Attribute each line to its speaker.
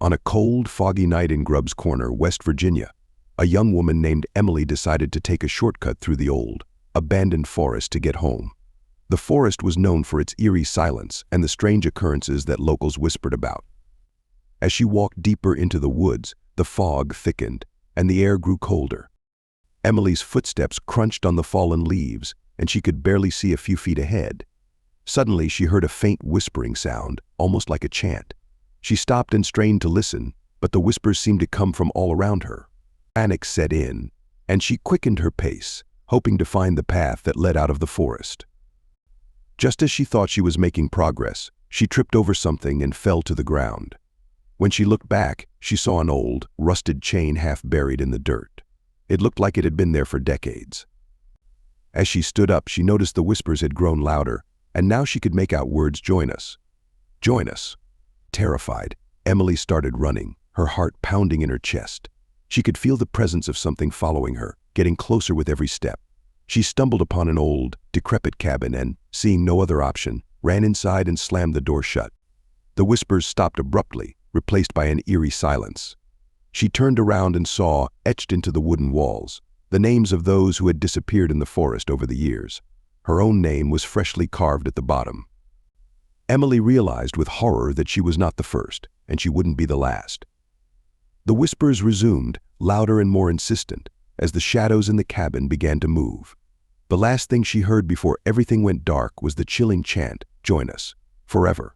Speaker 1: On a cold, foggy night in Grubbs Corner, West Virginia, a young woman named Emily decided to take a shortcut through the old, abandoned forest to get home. The forest was known for its eerie silence and the strange occurrences that locals whispered about. As she walked deeper into the woods, the fog thickened and the air grew colder. Emily's footsteps crunched on the fallen leaves, and she could barely see a few feet ahead. Suddenly, she heard a faint whispering sound, almost like a chant. She stopped and strained to listen, but the whispers seemed to come from all around her. Panic set in, and she quickened her pace, hoping to find the path that led out of the forest. Just as she thought she was making progress, she tripped over something and fell to the ground. When she looked back, she saw an old, rusted chain half buried in the dirt. It looked like it had been there for decades. As she stood up, she noticed the whispers had grown louder, and now she could make out words, "Join us. Join us." Terrified, Emily started running, her heart pounding in her chest. She could feel the presence of something following her, getting closer with every step. She stumbled upon an old, decrepit cabin and, seeing no other option, ran inside and slammed the door shut. The whispers stopped abruptly, replaced by an eerie silence. She turned around and saw, etched into the wooden walls, the names of those who had disappeared in the forest over the years. Her own name was freshly carved at the bottom. Emily realized with horror that she was not the first, and she wouldn't be the last. The whispers resumed, louder and more insistent, as the shadows in the cabin began to move. The last thing she heard before everything went dark was the chilling chant, "Join us, forever."